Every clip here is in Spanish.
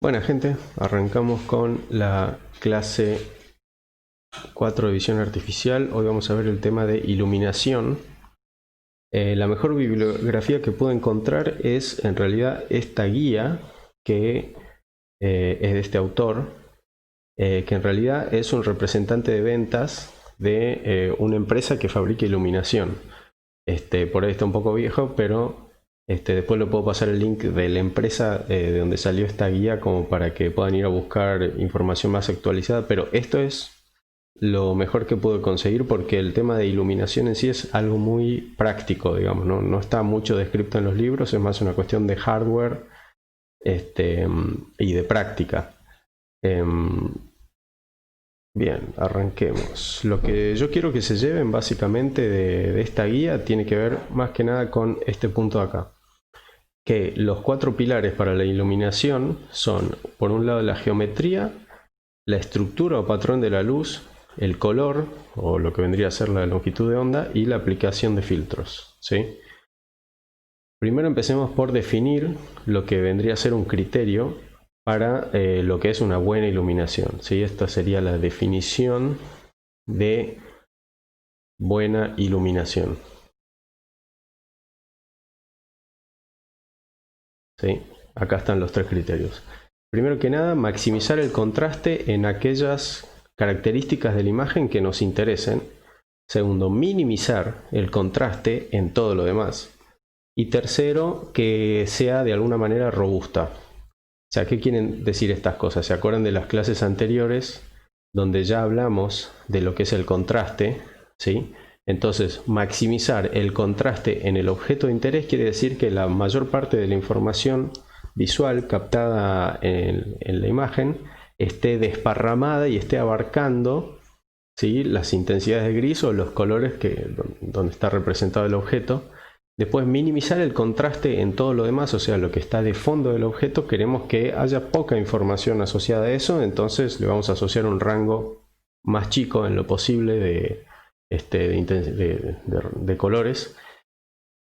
Buena gente, arrancamos con la clase 4 de visión artificial. Hoy vamos a ver el tema de iluminación. La mejor bibliografía que puedo encontrar es en realidad esta guía que es de este autor, que en realidad es un representante de ventas de una empresa que fabrica iluminación. Por ahí está un poco viejo, pero después le puedo pasar el link de la empresa de donde salió esta guía como para que puedan ir a buscar información más actualizada, pero esto es lo mejor que pude conseguir porque el tema de iluminación en sí es algo muy práctico, digamos, no está mucho descrito en los libros, es más una cuestión de hardware y de práctica. Bien, arranquemos. Lo que yo quiero que se lleven básicamente de esta guía tiene que ver más que nada con este punto de acá. Que los 4 pilares para la iluminación son, por un lado, la geometría, la estructura o patrón de la luz, el color, o lo que vendría a ser la longitud de onda, y la aplicación de filtros, ¿sí? Primero empecemos por definir lo que vendría a ser un criterio para lo que es una buena iluminación, ¿sí? Esta sería la definición de buena iluminación. ¿Sí? Acá están los 3 criterios. Primero que nada, maximizar el contraste en aquellas características de la imagen que nos interesen. Segundo, minimizar el contraste en todo lo demás. Y tercero, que sea de alguna manera robusta. O sea, ¿qué quieren decir estas cosas? ¿Se acuerdan de las clases anteriores donde ya hablamos de lo que es el contraste? ¿Sí? Entonces, maximizar el contraste en el objeto de interés quiere decir que la mayor parte de la información visual captada en la imagen esté desparramada y esté abarcando, ¿sí?, las intensidades de gris o los colores donde está representado el objeto. Después, minimizar el contraste en todo lo demás, o sea, lo que está de fondo del objeto. Queremos que haya poca información asociada a eso, entonces le vamos a asociar un rango más chico en lo posible de colores.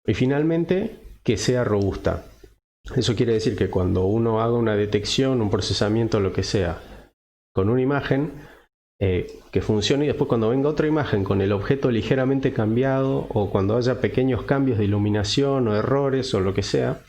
Y finalmente, que sea robusta. Eso quiere decir que cuando uno haga una detección, un procesamiento, lo que sea, con una imagen, que funcione, y después cuando venga otra imagen con el objeto ligeramente cambiado, o cuando haya pequeños cambios de iluminación o errores o lo que sea,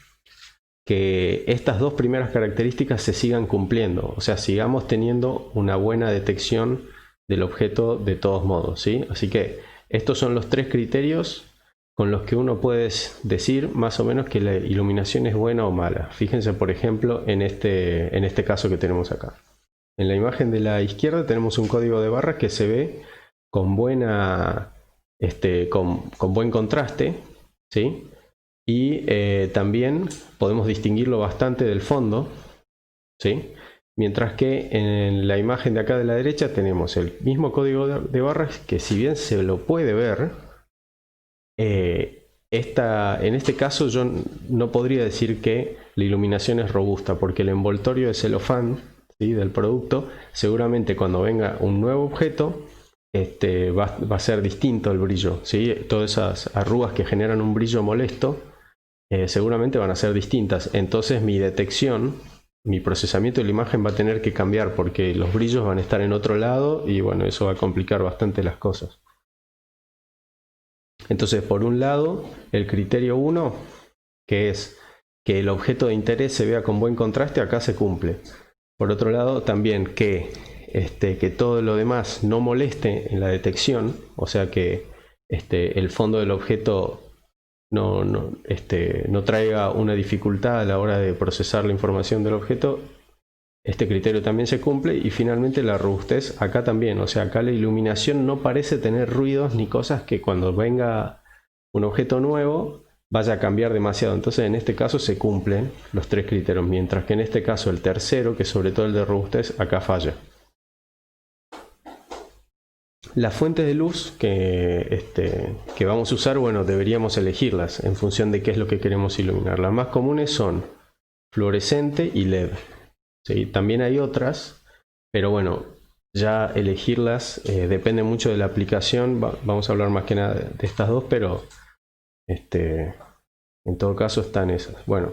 que estas 2 primeras características se sigan cumpliendo, o sea, sigamos teniendo una buena detección del objeto de todos modos, ¿sí? Así que estos son los 3 criterios con los que uno puede decir más o menos que la iluminación es buena o mala. Fíjense, por ejemplo, en este caso que tenemos acá. En la imagen de la izquierda tenemos un código de barras que se ve con buen contraste, ¿sí? Y también podemos distinguirlo bastante del fondo, ¿sí? Mientras que en la imagen de acá de la derecha tenemos el mismo código de barras que, si bien se lo puede ver, en este caso yo no podría decir que la iluminación es robusta, porque el envoltorio de celofán, ¿sí?, del producto, seguramente cuando venga un nuevo objeto va a ser distinto el brillo, ¿sí? Todas esas arrugas que generan un brillo molesto seguramente van a ser distintas. Entonces mi detección, mi procesamiento de la imagen va a tener que cambiar, porque los brillos van a estar en otro lado y bueno, eso va a complicar bastante las cosas. Entonces, por un lado, el criterio 1, que es que el objeto de interés se vea con buen contraste, acá se cumple. Por otro lado, también que todo lo demás no moleste en la detección, o sea que el fondo del objeto no traiga una dificultad a la hora de procesar la información del objeto. Este criterio también se cumple. Y finalmente la robustez acá también, o sea, acá la iluminación no parece tener ruidos ni cosas que cuando venga un objeto nuevo vaya a cambiar demasiado. Entonces en este caso se cumplen los 3 criterios, mientras que en este caso el tercero, que es sobre todo el de robustez, acá falla. Las fuentes de luz que vamos a usar, bueno, deberíamos elegirlas en función de qué es lo que queremos iluminar. Las más comunes son fluorescente y LED. ¿Sí? También hay otras, pero bueno, ya elegirlas depende mucho de la aplicación. Vamos a hablar más que nada de estas 2, pero en todo caso están esas. Bueno,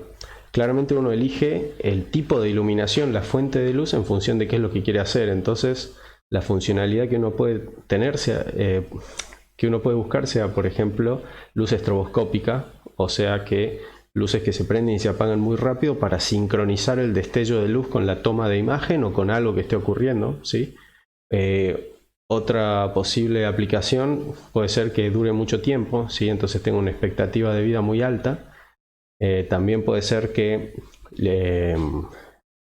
claramente uno elige el tipo de iluminación, la fuente de luz, en función de qué es lo que quiere hacer. Entonces, la funcionalidad que uno puede tener, que uno puede buscar, sea, por ejemplo, luz estroboscópica, o sea que luces que se prenden y se apagan muy rápido para sincronizar el destello de luz con la toma de imagen o con algo que esté ocurriendo, ¿sí? Otra posible aplicación puede ser que dure mucho tiempo, ¿sí? Entonces tenga una expectativa de vida muy alta. También puede ser que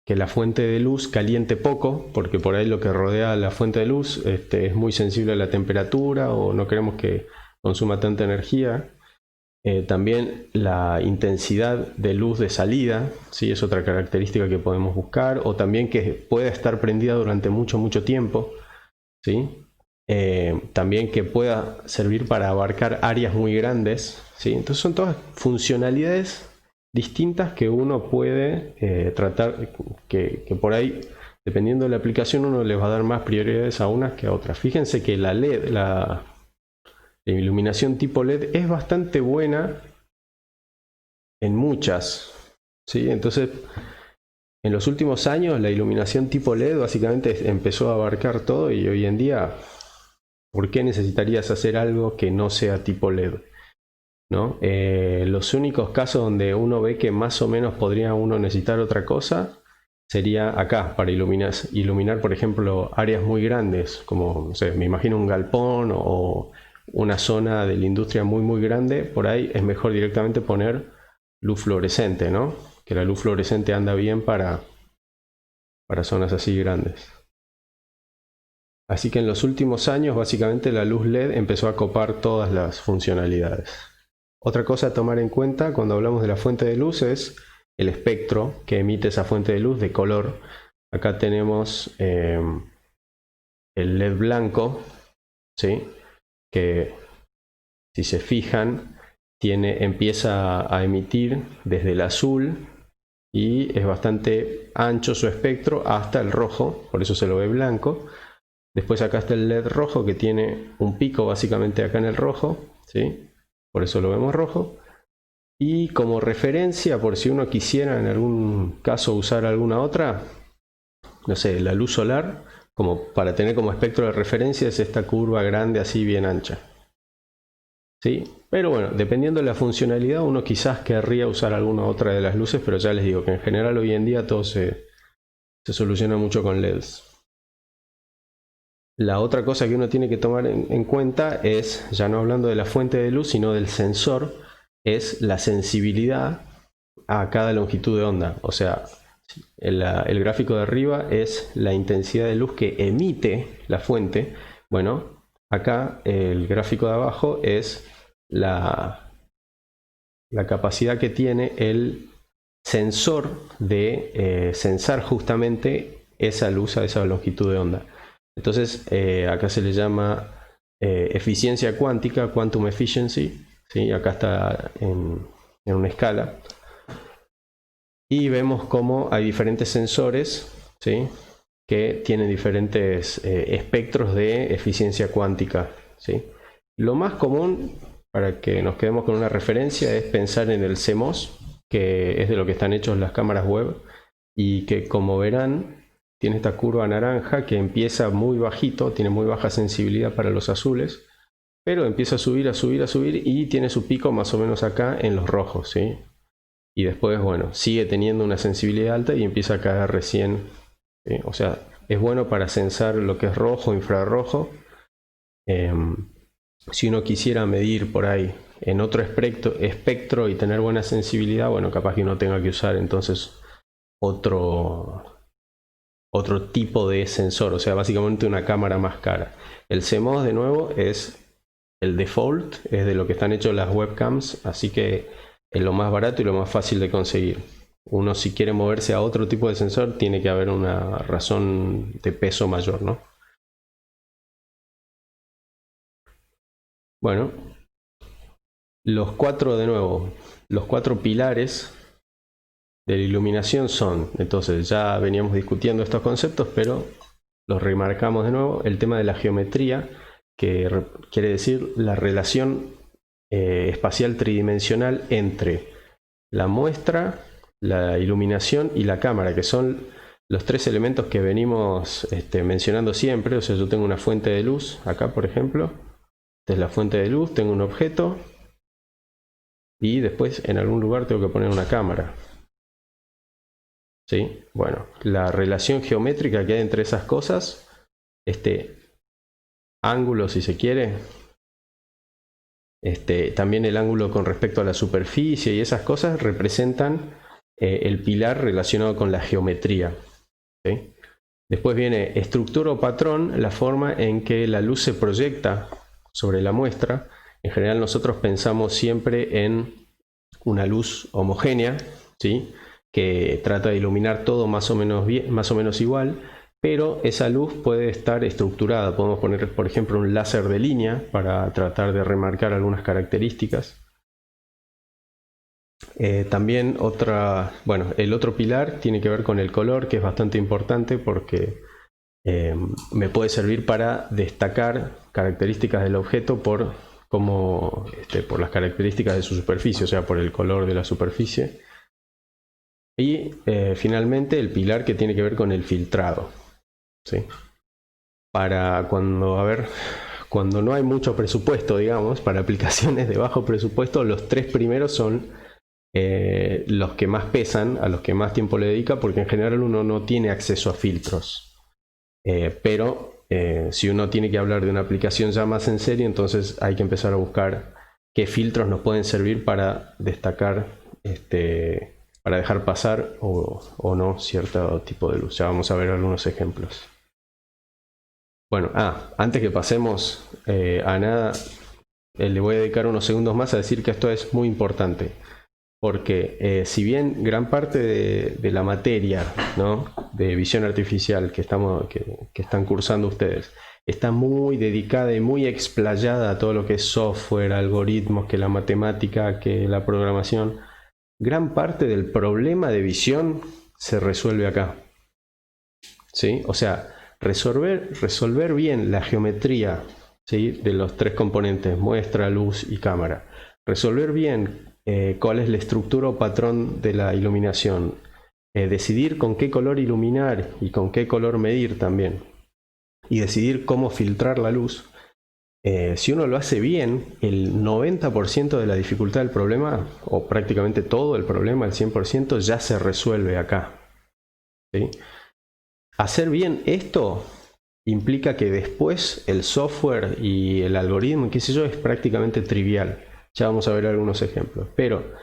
la fuente de luz caliente poco, porque por ahí lo que rodea la fuente de luz es muy sensible a la temperatura o no queremos que consuma tanta energía. También la intensidad de luz de salida, ¿sí? Es otra característica que podemos buscar, o también que pueda estar prendida durante mucho tiempo, ¿sí? También que pueda servir para abarcar áreas muy grandes, ¿sí? Entonces son todas funcionalidades distintas que uno puede tratar, que por ahí, dependiendo de la aplicación, uno les va a dar más prioridades a unas que a otras. Fíjense que la LED, la iluminación tipo LED es bastante buena en muchas, ¿sí? Entonces, en los últimos años la iluminación tipo LED básicamente empezó a abarcar todo, y hoy en día, ¿por qué necesitarías hacer algo que no sea tipo LED? ¿No? Los únicos casos donde uno ve que más o menos podría uno necesitar otra cosa sería acá, para iluminar, por ejemplo, áreas muy grandes, como, no sé, me imagino un galpón o una zona de la industria muy grande. Por ahí es mejor directamente poner luz fluorescente, ¿no? Que la luz fluorescente anda bien para zonas así grandes. Así que en los últimos años, básicamente, la luz LED empezó a copar todas las funcionalidades. Otra cosa a tomar en cuenta cuando hablamos de la fuente de luz es el espectro que emite esa fuente de luz de color. Acá tenemos el LED blanco, ¿sí? Que, si se fijan, empieza a emitir desde el azul y es bastante ancho su espectro hasta el rojo, por eso se lo ve blanco. Después acá está el LED rojo, que tiene un pico básicamente acá en el rojo, ¿sí? Por eso lo vemos rojo. Y como referencia, por si uno quisiera en algún caso usar alguna otra, no sé, la luz solar, como para tener como espectro de referencia, es esta curva grande así bien ancha, ¿sí? Pero bueno, dependiendo de la funcionalidad, uno quizás querría usar alguna otra de las luces, pero ya les digo que en general hoy en día todo se soluciona mucho con LEDs. La otra cosa que uno tiene que tomar en cuenta es, ya no hablando de la fuente de luz, sino del sensor, es la sensibilidad a cada longitud de onda. O sea, el gráfico de arriba es la intensidad de luz que emite la fuente. Bueno, acá el gráfico de abajo es la capacidad que tiene el sensor de sensar justamente esa luz a esa longitud de onda. Entonces, acá se le llama eficiencia cuántica, quantum efficiency, ¿sí? Acá está en una escala. Y vemos cómo hay diferentes sensores, ¿sí? Que tienen diferentes espectros de eficiencia cuántica, ¿sí? Lo más común, para que nos quedemos con una referencia, es pensar en el CMOS, que es de lo que están hechos las cámaras web, y que, como verán, tiene esta curva naranja que empieza muy bajito, tiene muy baja sensibilidad para los azules, pero empieza a subir y tiene su pico más o menos acá en los rojos, ¿sí? Y después, bueno, sigue teniendo una sensibilidad alta y empieza a caer recién, ¿sí? O sea, es bueno para sensar lo que es rojo, infrarrojo. Si uno quisiera medir por ahí en otro espectro y tener buena sensibilidad, bueno, capaz que uno tenga que usar entonces otro tipo de sensor, o sea, básicamente una cámara más cara. El CMOS, de nuevo, es el default, es de lo que están hechos las webcams, así que es lo más barato y lo más fácil de conseguir. Uno, si quiere moverse a otro tipo de sensor, tiene que haber una razón de peso mayor, ¿no? Bueno, los cuatro pilares de la iluminación son, entonces ya veníamos discutiendo estos conceptos, pero los remarcamos de nuevo: el tema de la geometría, que quiere decir la relación espacial tridimensional entre la muestra la iluminación y la cámara, que son los tres elementos que venimos mencionando siempre. O sea, yo tengo una fuente de luz acá, por ejemplo. Esta es la fuente de luz, tengo un objeto y después en algún lugar tengo que poner una cámara. ¿Sí? Bueno, la relación geométrica que hay entre esas cosas, este ángulo, si se quiere, también el ángulo con respecto a la superficie y esas cosas representan el pilar relacionado con la geometría. ¿Sí? Después viene estructura o patrón, la forma en que la luz se proyecta sobre la muestra. En general nosotros pensamos siempre en una luz homogénea, ¿sí? Que trata de iluminar todo más o menos igual, pero esa luz puede estar estructurada. Podemos poner, por ejemplo, un láser de línea para tratar de remarcar algunas características. También el otro pilar tiene que ver con el color, que es bastante importante porque me puede servir para destacar características del objeto por las características de su superficie, o sea, por el color de la superficie. Y finalmente el pilar que tiene que ver con el filtrado, ¿sí? Para cuando no hay mucho presupuesto, digamos, para aplicaciones de bajo presupuesto, los tres primeros son los que más pesan, a los que más tiempo le dedica, porque en general uno no tiene acceso a filtros. Pero si uno tiene que hablar de una aplicación ya más en serio, entonces hay que empezar a buscar qué filtros nos pueden servir para destacar, para dejar pasar o no cierto tipo de luz. Ya vamos a ver algunos ejemplos. Bueno, antes que pasemos a nada, le voy a dedicar unos segundos más a decir que esto es muy importante. Porque si bien gran parte de la materia, ¿no?, de visión artificial que están cursando ustedes está muy dedicada y muy explayada a todo lo que es software, algoritmos, que la matemática, que la programación, gran parte del problema de visión se resuelve acá. ¿Sí? O sea, resolver bien la geometría, ¿sí?, de los tres componentes, muestra, luz y cámara. Resolver bien cuál es la estructura o patrón de la iluminación, decidir con qué color iluminar y con qué color medir también, y decidir cómo filtrar la luz. Si uno lo hace bien, el 90% de la dificultad del problema, o prácticamente todo el problema, el 100%, ya se resuelve acá. ¿Sí? Hacer bien esto implica que después el software y el algoritmo, qué sé yo, es prácticamente trivial. Ya vamos a ver algunos ejemplos, pero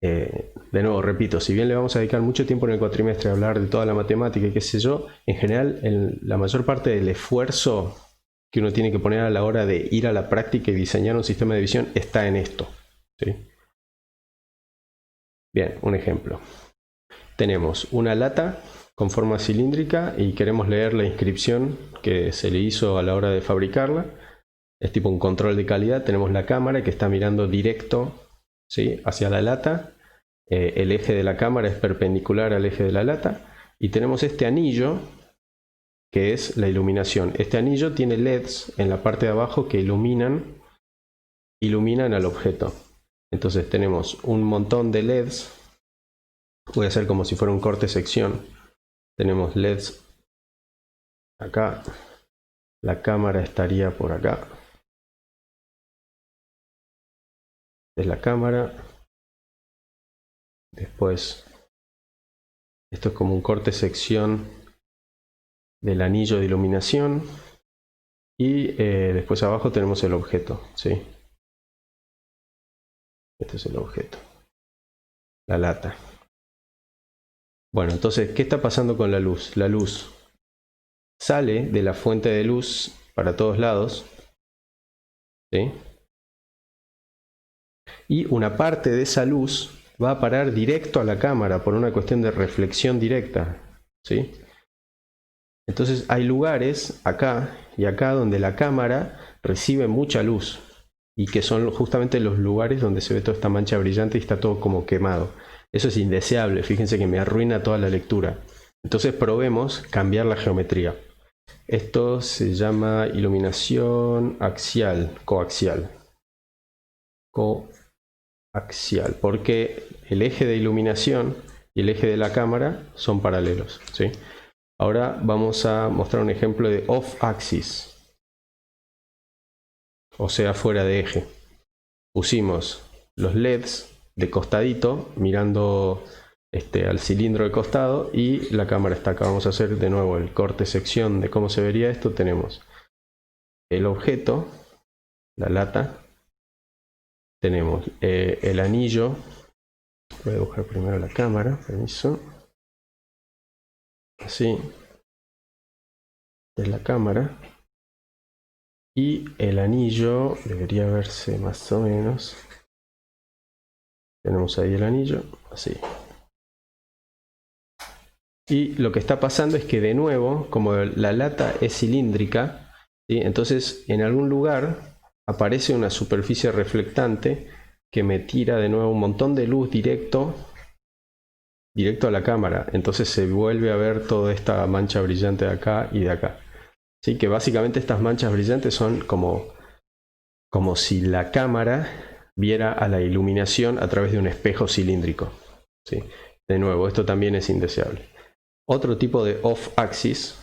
de nuevo, repito, si bien le vamos a dedicar mucho tiempo en el cuatrimestre a hablar de toda la matemática y qué sé yo, en general la mayor parte del esfuerzo que uno tiene que poner a la hora de ir a la práctica y diseñar un sistema de visión está en esto. ¿Sí? Bien, un ejemplo. Tenemos una lata con forma cilíndrica y queremos leer la inscripción que se le hizo a la hora de fabricarla. Es tipo un control de calidad. Tenemos la cámara que está mirando directo, ¿sí?, hacia la lata. El eje de la cámara es perpendicular al eje de la lata. Y tenemos este anillo que es la iluminación. Este anillo tiene LEDs en la parte de abajo que iluminan al objeto. Entonces tenemos un montón de LEDs. Voy a hacer como si fuera un corte sección. Tenemos LEDs acá. La cámara estaría por acá. Es la cámara. Después, esto es como un corte sección del anillo de iluminación. Y después abajo tenemos el objeto, ¿sí? Este es el objeto. La lata. Bueno, entonces, ¿qué está pasando con la luz? La luz sale de la fuente de luz para todos lados, ¿sí? Y una parte de esa luz va a parar directo a la cámara por una cuestión de reflexión directa, ¿sí? Entonces hay lugares acá y acá donde la cámara recibe mucha luz y que son justamente los lugares donde se ve toda esta mancha brillante y está todo como quemado. Eso es indeseable, fíjense que me arruina toda la lectura. Entonces probemos cambiar la geometría. Esto se llama iluminación axial, coaxial. Coaxial, porque el eje de iluminación y el eje de la cámara son paralelos, ¿sí? Ahora vamos a mostrar un ejemplo de off-axis, o sea, fuera de eje. Pusimos los LEDs de costadito, mirando al cilindro de costado, y la cámara está acá. Vamos a hacer de nuevo el corte sección de cómo se vería esto. Tenemos el objeto, la lata, tenemos el anillo. Voy a buscar primero la cámara, permiso. Así, es la cámara. Y el anillo debería verse más o menos. Tenemos ahí el anillo, así. Y lo que está pasando es que de nuevo, como la lata es cilíndrica, ¿sí? Entonces en algún lugar aparece una superficie reflectante que me tira de nuevo un montón de luz directo a la cámara. Entonces se vuelve a ver toda esta mancha brillante de acá y de acá. ¿Sí? Que básicamente estas manchas brillantes son como si la cámara viera a la iluminación a través de un espejo cilíndrico, ¿sí? De nuevo, esto también es indeseable. Otro tipo de off-axis,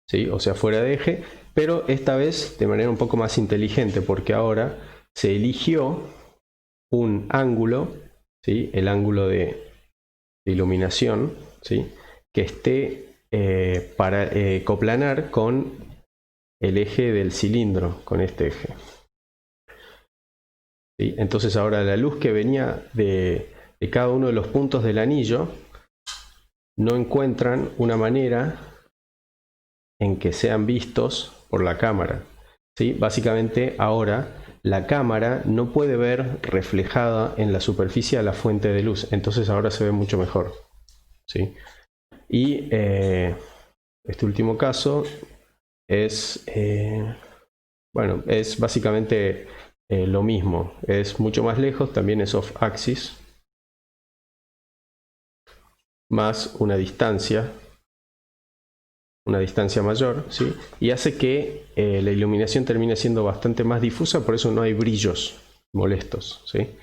¿sí? O sea, fuera de eje, pero esta vez de manera un poco más inteligente, porque ahora se eligió un ángulo, ¿sí? El ángulo de iluminación, ¿sí? Que esté para coplanar con el eje del cilindro, con este eje. ¿Sí? Entonces ahora la luz que venía de cada uno de los puntos del anillo no encuentran una manera en que sean vistos por la cámara, ¿sí? Básicamente ahora la cámara no puede ver reflejada en la superficie a la fuente de luz, entonces ahora se ve mucho mejor, ¿sí? Y este último caso es, bueno, es básicamente lo mismo, es mucho más lejos, también es off-axis, más una distancia mayor, ¿sí? Y hace que la iluminación termine siendo bastante más difusa, por eso no hay brillos molestos, ¿sí?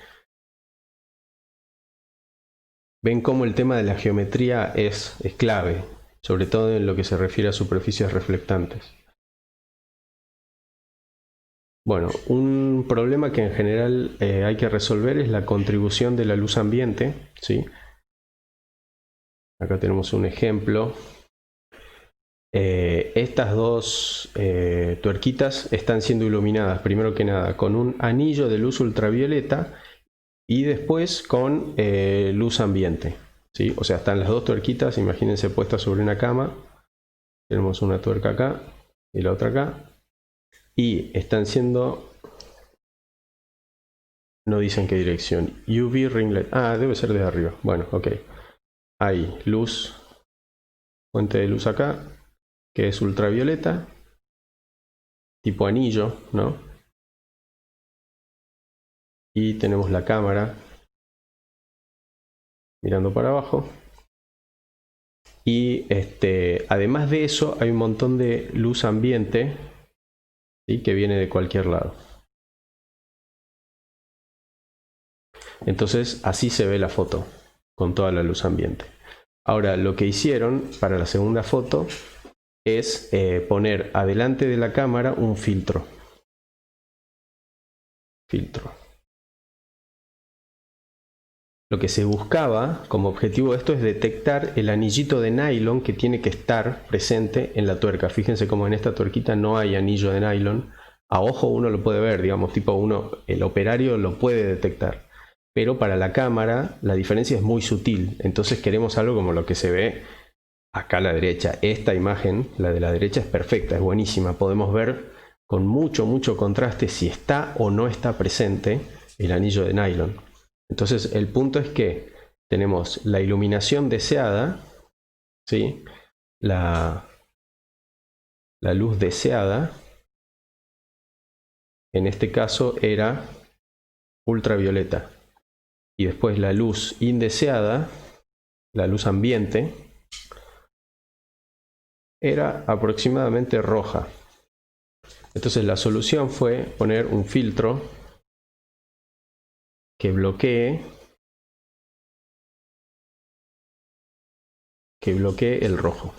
Ven cómo el tema de la geometría es clave, sobre todo en lo que se refiere a superficies reflectantes. Bueno, un problema que en general hay que resolver es la contribución de la luz ambiente, ¿sí? Acá tenemos un ejemplo. Estas dos tuerquitas están siendo iluminadas, primero que nada, con un anillo de luz ultravioleta y después con luz ambiente, ¿sí? O sea, están las dos tuerquitas, imagínense, puestas sobre una cama. Tenemos una tuerca acá y la otra acá. Y están siendo... No dicen qué dirección. UV ringlet. Ah, debe ser de arriba. Bueno, ok. Hay luz, fuente de luz acá, que es ultravioleta, tipo anillo, ¿no? Y tenemos la cámara mirando para abajo. Y además de eso hay un montón de luz ambiente, ¿sí? Que viene de cualquier lado. Entonces así se ve la foto, con toda la luz ambiente. Ahora lo que hicieron para la segunda foto es poner adelante de la cámara un filtro. Lo que se buscaba como objetivo de esto es detectar el anillito de nylon que tiene que estar presente en la tuerca. Fíjense como en esta tuerquita no hay anillo de nylon. A ojo uno lo puede ver, digamos, tipo el operario lo puede detectar. Pero para la cámara la diferencia es muy sutil. Entonces queremos algo como lo que se ve acá a la derecha. Esta imagen, la de la derecha, es perfecta, es buenísima. Podemos ver con mucho contraste si está o no está presente el anillo de nylon. Entonces el punto es que tenemos la iluminación deseada, ¿sí? La luz deseada, en este caso era ultravioleta. Y después la luz indeseada, la luz ambiente, era aproximadamente roja. Entonces la solución fue poner un filtro que bloquee que bloquee el rojo.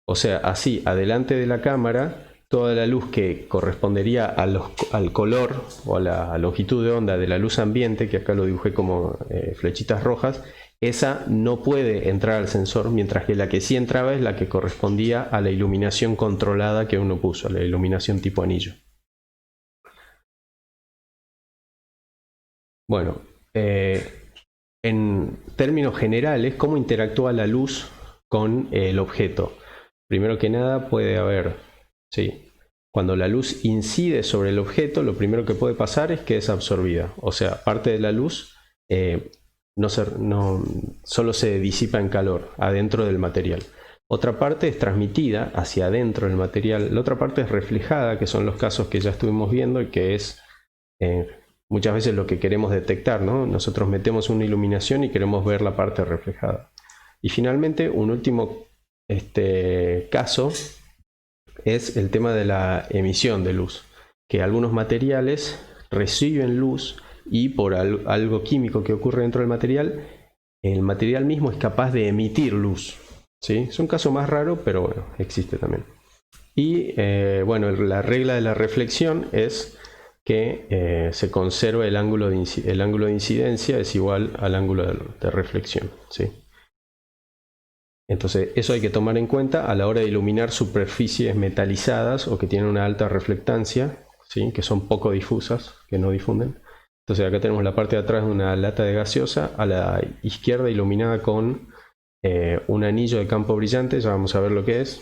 O sea, así, adelante de la cámara, toda la luz que correspondería al color o a la longitud de onda de la luz ambiente, que acá lo dibujé como flechitas rojas, esa no puede entrar al sensor, mientras que la que sí entraba es la que correspondía a la iluminación controlada que uno puso, a la iluminación tipo anillo. Bueno, en términos generales, ¿cómo interactúa la luz con el objeto? Primero que nada puede haber, sí, cuando la luz incide sobre el objeto, lo primero que puede pasar es que es absorbida. O sea, parte de la luz solo se disipa en calor adentro del material. Otra parte es transmitida hacia adentro del material. La otra parte es reflejada, que son los casos que ya estuvimos viendo y que es muchas veces lo que queremos detectar, ¿no? Nosotros metemos una iluminación y queremos ver la parte reflejada. Y finalmente, un último caso es el tema de la emisión de luz, que algunos materiales reciben luz y por algo químico que ocurre dentro del material, el material mismo es capaz de emitir luz, ¿sí? Es un caso más raro, pero bueno, existe también. Y bueno, la regla de la reflexión es que se conserva el ángulo de incidencia es igual al ángulo de reflexión, ¿sí? Entonces eso hay que tomar en cuenta a la hora de iluminar superficies metalizadas o que tienen una alta reflectancia, ¿sí? Que son poco difusas, que no difunden. Entonces acá tenemos la parte de atrás de una lata de gaseosa, a la izquierda iluminada con un anillo de campo brillante, ya vamos a ver lo que es,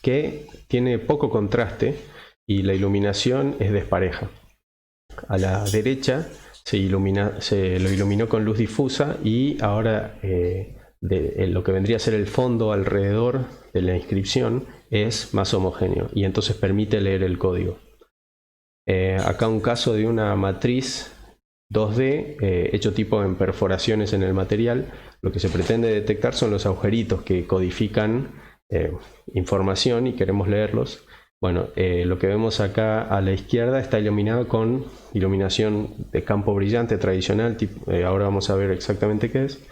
que tiene poco contraste y la iluminación es despareja. A la derecha se lo iluminó con luz difusa y ahora lo que vendría a ser el fondo alrededor de la inscripción es más homogéneo y entonces permite leer el código. Acá un caso de una matriz 2D hecho tipo en perforaciones en el material. Lo que se pretende detectar son los agujeritos que codifican información y queremos leerlos. Bueno, lo que vemos acá a la izquierda está iluminado con iluminación de campo brillante tradicional, ahora vamos a ver exactamente qué es.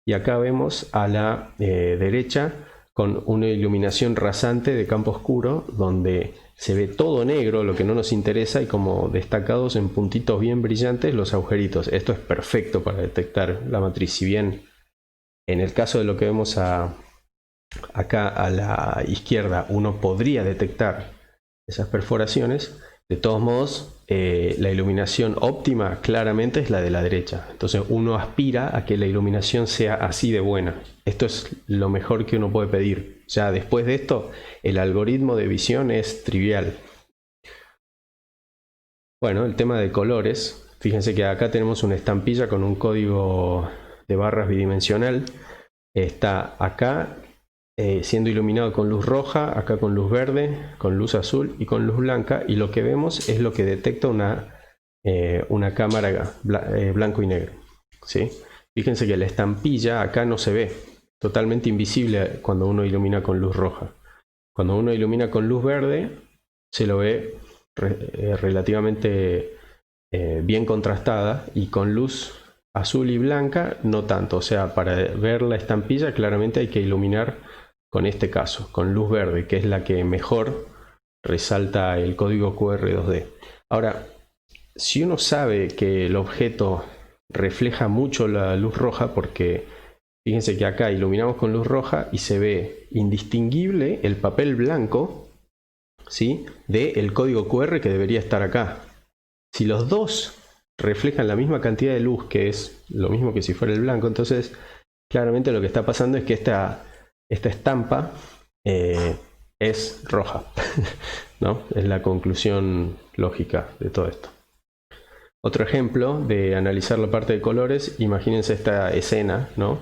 Y acá vemos a la derecha con una iluminación rasante de campo oscuro, donde se ve todo negro, lo que no nos interesa, y como destacados en puntitos bien brillantes los agujeritos. Esto es perfecto para detectar la matriz. Si bien en el caso de lo que vemos acá a la izquierda uno podría detectar esas perforaciones, de todos modos la iluminación óptima claramente es la de la derecha. Entonces uno aspira a que la iluminación sea así de buena. Esto es lo mejor que uno puede pedir. Ya después de esto, el algoritmo de visión es trivial. Bueno, el tema de colores. Fíjense que acá tenemos una estampilla con un código de barras bidimensional. Está acá siendo iluminado con luz roja, acá con luz verde, con luz azul y con luz blanca, y lo que vemos es lo que detecta una cámara blanco y negro, ¿sí? Fíjense que la estampilla acá no se ve, totalmente invisible cuando uno ilumina con luz roja. Cuando uno ilumina con luz verde se lo ve relativamente bien contrastada, y con luz azul y blanca no tanto. O sea, para ver la estampilla claramente hay que iluminar con este caso, con luz verde, que es la que mejor resalta el código QR 2D. Ahora, si uno sabe que el objeto refleja mucho la luz roja, porque fíjense que acá iluminamos con luz roja y se ve indistinguible el papel blanco, ¿sí?, del código QR que debería estar acá. Si los dos reflejan la misma cantidad de luz, que es lo mismo que si fuera el blanco, entonces claramente lo que está pasando es que esta estampa es roja, ¿no? Es la conclusión lógica de todo esto. Otro ejemplo de analizar la parte de colores, imagínense esta escena, ¿no?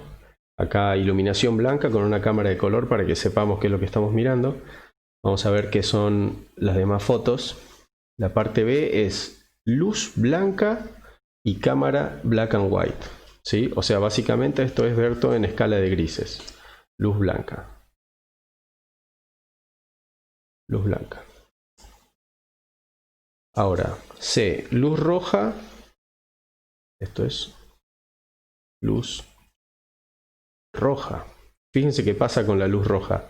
Acá iluminación blanca con una cámara de color para que sepamos qué es lo que estamos mirando. Vamos a ver qué son las demás fotos. La parte B es luz blanca y cámara black and white, ¿sí? O sea, básicamente esto es ver todo en escala de grises. Luz blanca. Luz blanca. Ahora, C, luz roja. Esto es luz roja. Fíjense qué pasa con la luz roja.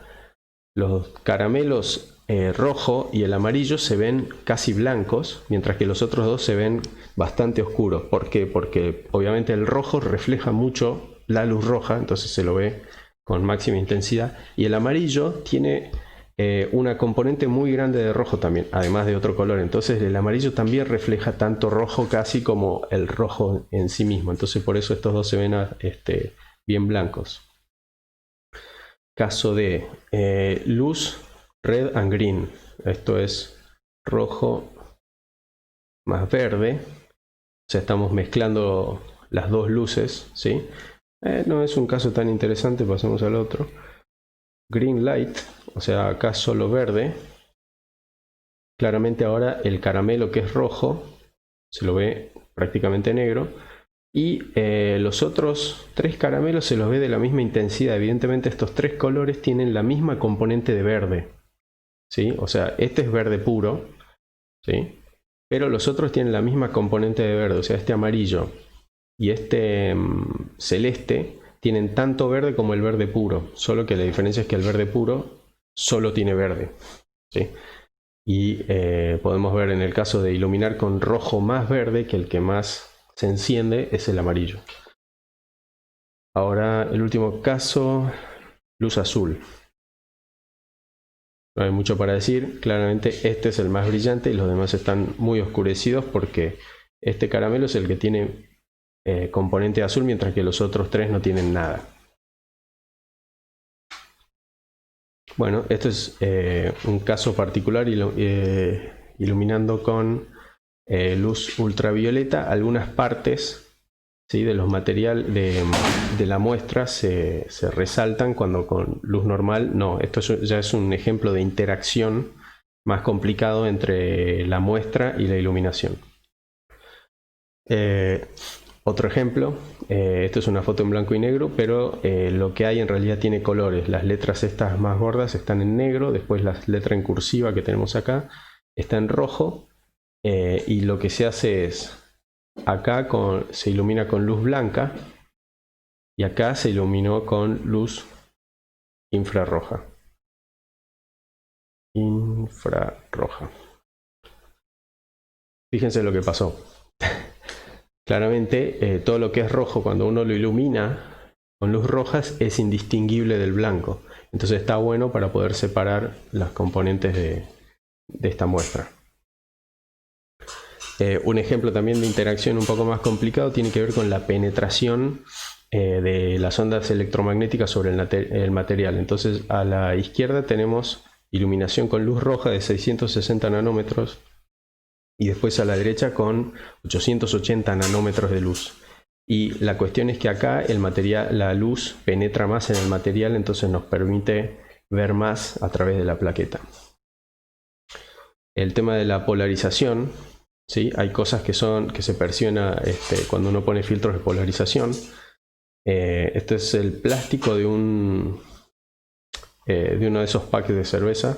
Los caramelos rojo y el amarillo se ven casi blancos, mientras que los otros dos se ven bastante oscuros. ¿Por qué? Porque obviamente el rojo refleja mucho la luz roja, entonces se lo ve con máxima intensidad, y el amarillo tiene una componente muy grande de rojo también, además de otro color. Entonces el amarillo también refleja tanto rojo casi como el rojo en sí mismo. Entonces por eso estos dos se ven bien blancos. Caso de luz red and green. Esto es rojo más verde. O sea, estamos mezclando las dos luces, ¿sí? No es un caso tan interesante, pasemos al otro. Green light, o sea, acá solo verde. Claramente ahora el caramelo, que es rojo, se lo ve prácticamente negro. Y los otros tres caramelos se los ve de la misma intensidad. Evidentemente estos tres colores tienen la misma componente de verde, ¿sí? O sea, este es verde puro, ¿sí? Pero los otros tienen la misma componente de verde. O sea, este amarillo y este celeste tienen tanto verde como el verde puro. Solo que la diferencia es que el verde puro solo tiene verde, ¿sí? Y podemos ver en el caso de iluminar con rojo más verde, que el que más se enciende es el amarillo. Ahora el último caso, luz azul. No hay mucho para decir, claramente este es el más brillante y los demás están muy oscurecidos porque este caramelo es el que tiene componente azul, mientras que los otros tres no tienen nada. Bueno, este es un caso particular iluminando con luz ultravioleta algunas partes, ¿sí?, de los materiales de la muestra se resaltan, cuando con luz normal no. Esto ya es un ejemplo de interacción más complicado entre la muestra y la iluminación. Otro ejemplo, esto es una foto en blanco y negro, pero lo que hay en realidad tiene colores. Las letras estas más gordas están en negro, después la letra en cursiva que tenemos acá está en rojo, y lo que se hace es, acá se ilumina con luz blanca y acá se iluminó con luz infrarroja. Fíjense lo que pasó. Claramente todo lo que es rojo, cuando uno lo ilumina con luz rojas, es indistinguible del blanco. Entonces está bueno para poder separar las componentes de esta muestra. Un ejemplo también de interacción un poco más complicado tiene que ver con la penetración de las ondas electromagnéticas sobre el material. Entonces a la izquierda tenemos iluminación con luz roja de 660 nanómetros y después a la derecha con 880 nanómetros de luz. Y la cuestión es que acá la luz penetra más en el material, entonces nos permite ver más a través de la plaqueta. El tema de la polarización, ¿sí? Hay cosas que se perciben cuando uno pone filtros de polarización. Este es el plástico de uno de esos packs de cerveza,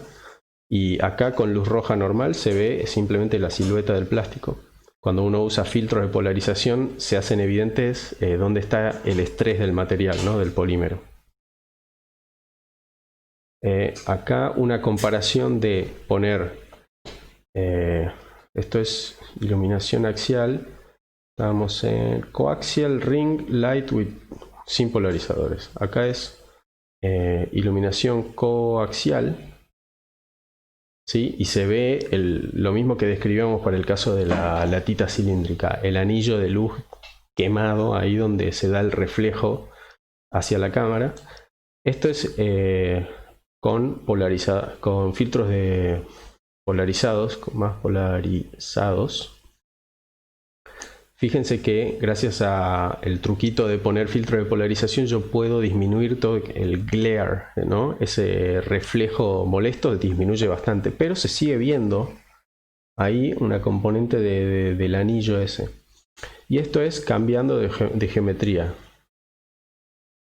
y acá con luz roja normal se ve simplemente la silueta del plástico. Cuando uno usa filtros de polarización se hacen evidentes dónde está el estrés del material, ¿no?, del polímero. Acá una comparación de poner, esto es iluminación axial, estamos en coaxial ring light sin polarizadores. Acá es iluminación coaxial, ¿sí? Y se ve lo mismo que describíamos para el caso de la latita cilíndrica, el anillo de luz quemado ahí donde se da el reflejo hacia la cámara. Esto es con filtros más polarizados. Fíjense que gracias al truquito de poner filtro de polarización yo puedo disminuir todo el glare, ¿no? Ese reflejo molesto disminuye bastante, pero se sigue viendo ahí una componente del anillo ese. Y esto es cambiando de geometría.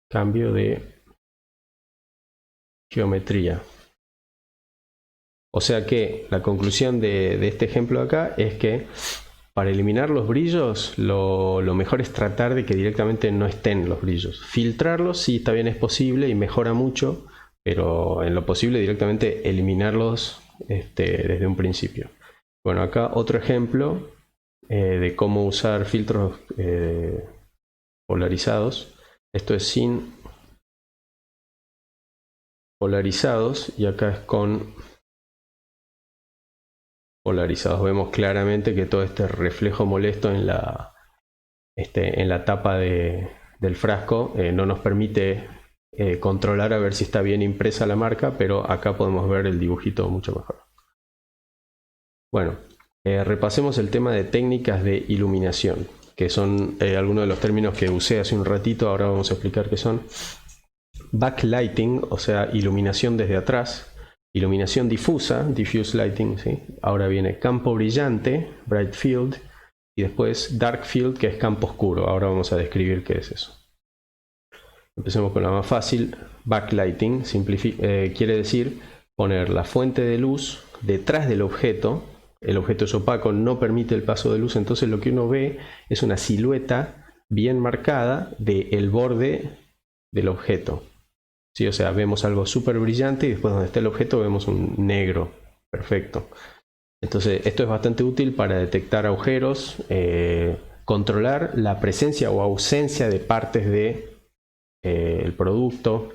Cambio de geometría. O sea que la conclusión de este ejemplo acá es que Para eliminar los brillos, lo mejor es tratar de que directamente no estén los brillos. Filtrarlos sí, también es posible y mejora mucho, pero en lo posible directamente eliminarlos desde un principio. Bueno, acá otro ejemplo de cómo usar filtros polarizados. Esto es sin polarizados y acá es con polarizados. Vemos claramente que todo este reflejo molesto en la tapa del frasco no nos permite controlar a ver si está bien impresa la marca, pero acá podemos ver el dibujito mucho mejor. Bueno, repasemos el tema de técnicas de iluminación, que son algunos de los términos que usé hace un ratito. Ahora vamos a explicar qué son. Backlighting, o sea, iluminación desde atrás. Iluminación difusa, diffuse lighting, ¿sí? Ahora viene campo brillante, bright field, y después dark field, que es campo oscuro. Ahora vamos a describir qué es eso. Empecemos con la más fácil. Backlighting quiere decir poner la fuente de luz detrás del objeto. El objeto es opaco, no permite el paso de luz, entonces lo que uno ve es una silueta bien marcada del borde del objeto. ¿Sí? O sea, vemos algo súper brillante y después donde está el objeto vemos un negro. Perfecto. Entonces esto es bastante útil para detectar agujeros, controlar la presencia o ausencia de partes del producto.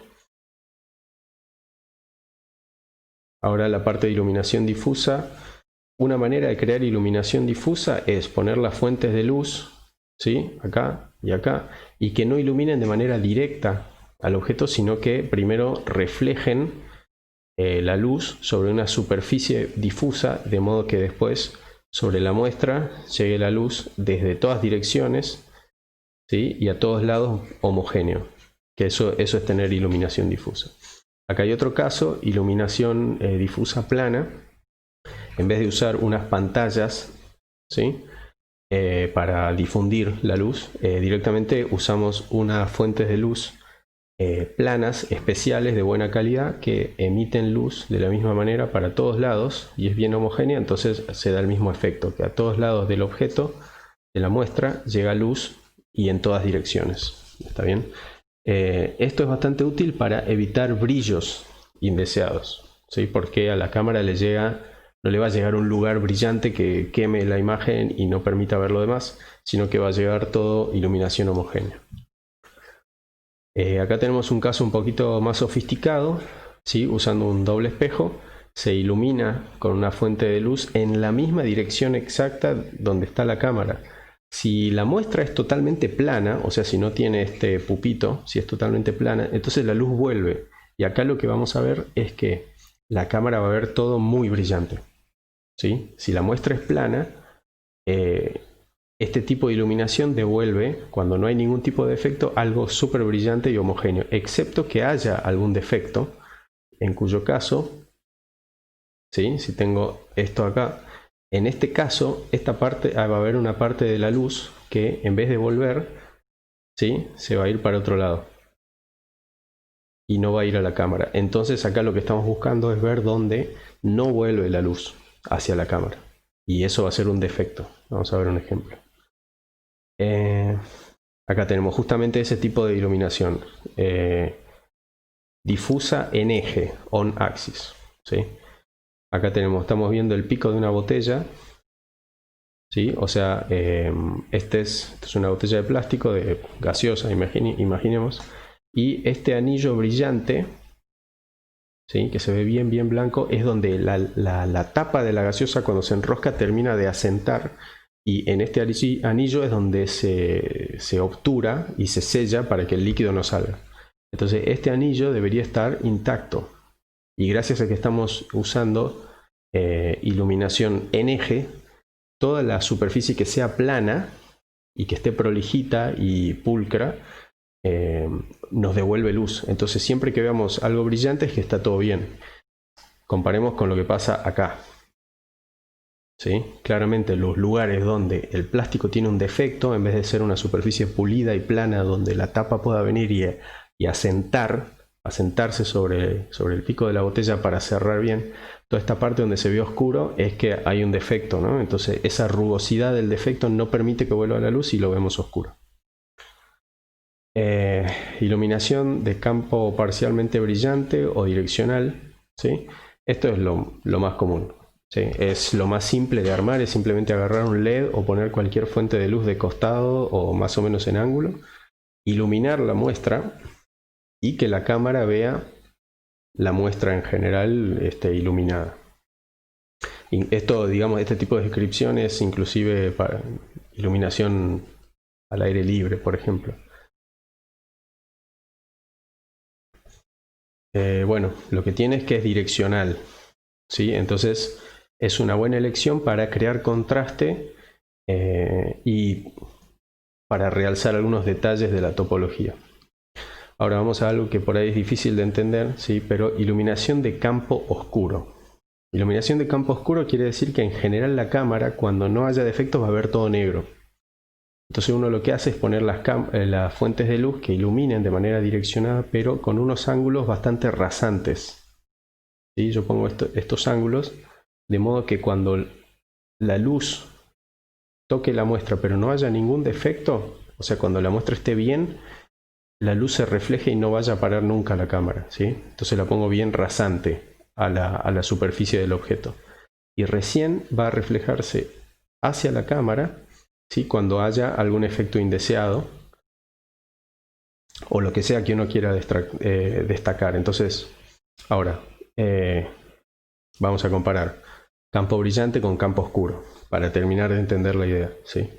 Ahora la parte de iluminación difusa. Una manera de crear iluminación difusa es poner las fuentes de luz, ¿sí? Acá y acá, y que no iluminen de manera directa al objeto, sino que primero reflejen la luz sobre una superficie difusa, de modo que después sobre la muestra llegue la luz desde todas direcciones, ¿sí? Y a todos lados homogéneo, que eso es tener iluminación difusa. Acá hay otro caso, iluminación difusa plana. En vez de usar unas pantallas, ¿sí? Para difundir la luz, directamente usamos unas fuentes de luz planas especiales de buena calidad que emiten luz de la misma manera para todos lados y es bien homogénea, entonces se da el mismo efecto, que a todos lados del objeto, de la muestra, llega luz y en todas direcciones. ¿Está bien? Esto es bastante útil para evitar brillos indeseados, ¿sí? Porque a la cámara no le va a llegar un lugar brillante que queme la imagen y no permita ver lo demás, sino que va a llegar todo iluminación homogénea. Acá tenemos un caso un poquito más sofisticado, ¿sí? Usando un doble espejo, se ilumina con una fuente de luz en la misma dirección exacta donde está la cámara. Si la muestra es totalmente plana, o sea, si no tiene este pupito, si es totalmente plana, entonces la luz vuelve. Y acá lo que vamos a ver es que la cámara va a ver todo muy brillante, ¿sí? Si la muestra es plana, este tipo de iluminación devuelve, cuando no hay ningún tipo de efecto, algo súper brillante y homogéneo, excepto que haya algún defecto, en cuyo caso, ¿sí? Si tengo esto acá, en este caso, esta parte, va a haber una parte de la luz que en vez de volver, ¿sí? Se va a ir para otro lado y no va a ir a la cámara. Entonces acá lo que estamos buscando es ver dónde no vuelve la luz hacia la cámara, y eso va a ser un defecto. Vamos a ver un ejemplo. Acá tenemos justamente ese tipo de iluminación difusa en eje, on axis, ¿sí? Acá estamos viendo el pico de una botella, ¿sí? O sea, esta es una botella de plástico gaseosa, imaginemos, y este anillo brillante, ¿sí? Que se ve bien blanco, es donde la tapa de la gaseosa, cuando se enrosca, termina de asentar, y en este anillo es donde se obtura y se sella para que el líquido no salga. Entonces este anillo debería estar intacto, y gracias a que estamos usando iluminación en eje, toda la superficie que sea plana y que esté prolijita y pulcra nos devuelve luz. Entonces siempre que veamos algo brillante es que está todo bien. Comparemos con lo que pasa acá, ¿sí? Claramente los lugares donde el plástico tiene un defecto, en vez de ser una superficie pulida y plana donde la tapa pueda venir y asentar sentarse sobre el pico de la botella para cerrar bien, toda esta parte donde se ve oscuro es que hay un defecto, ¿no? Entonces esa rugosidad del defecto no permite que vuelva a la luz y lo vemos oscuro. Iluminación de campo parcialmente brillante o direccional, ¿sí? Esto es lo más común, ¿sí? Es lo más simple de armar, es simplemente agarrar un LED o poner cualquier fuente de luz de costado o más o menos en ángulo, iluminar la muestra y que la cámara vea la muestra en general iluminada. Y esto, digamos, este tipo de descripción es inclusive para iluminación al aire libre, por ejemplo. Bueno, lo que tiene es que es direccional, ¿sí? Entonces es una buena elección para crear contraste y para realzar algunos detalles de la topología. Ahora vamos a algo que por ahí es difícil de entender, ¿sí? Pero iluminación de campo oscuro. Iluminación de campo oscuro quiere decir que en general la cámara, cuando no haya defectos, va a ver todo negro. Entonces uno lo que hace es poner las fuentes de luz que iluminen de manera direccionada, pero con unos ángulos bastante rasantes. ¿Sí? Yo pongo estos ángulos de modo que cuando la luz toque la muestra pero no haya ningún defecto, o sea, cuando la muestra esté bien, la luz se refleje y no vaya a parar nunca la cámara, ¿sí? Entonces la pongo bien rasante a la superficie del objeto. Y recién va a reflejarse hacia la cámara, ¿sí? Cuando haya algún efecto indeseado o lo que sea que uno quiera destacar. Entonces, ahora, vamos a comparar campo brillante con campo oscuro para terminar de entender la idea, ¿sí?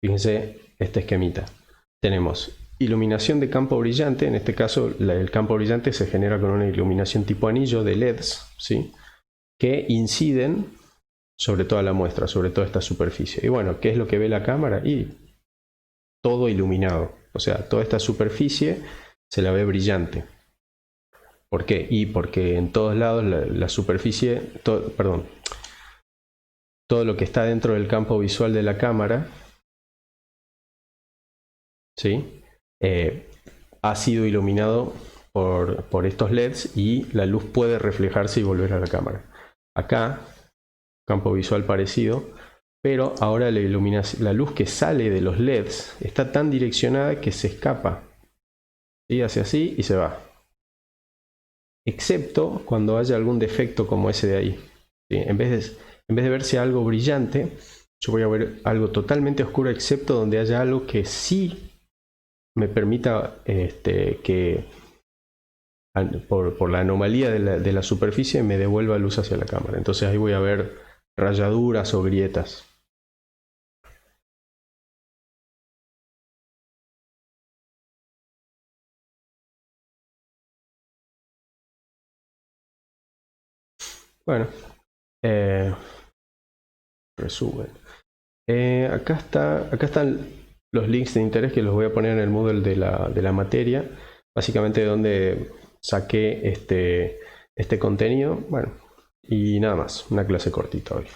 Fíjense este esquemita. Tenemos iluminación de campo brillante, en este caso el campo brillante se genera con una iluminación tipo anillo de LEDs, ¿sí? Que inciden sobre toda la muestra, sobre toda esta superficie. Y bueno, ¿qué es lo que ve la cámara? Y todo iluminado, o sea, toda esta superficie se la ve brillante. ¿Por qué? Y porque en todos lados la superficie, todo lo que está dentro del campo visual de la cámara, ¿sí? Ha sido iluminado por estos LEDs y la luz puede reflejarse y volver a la cámara. Acá, campo visual parecido, pero ahora la luz que sale de los LEDs está tan direccionada que se escapa, ¿sí? Hace así y se va. Excepto cuando haya algún defecto como ese de ahí, ¿sí? En vez de verse algo brillante, yo voy a ver algo totalmente oscuro, excepto donde haya algo que sí me permita que por la anomalía de la superficie me devuelva luz hacia la cámara. Entonces ahí voy a ver rayaduras o grietas. Bueno, resumen. Acá están los links de interés que los voy a poner en el Moodle de la materia. Básicamente de donde saqué este contenido. Bueno, y nada más, una clase cortita hoy.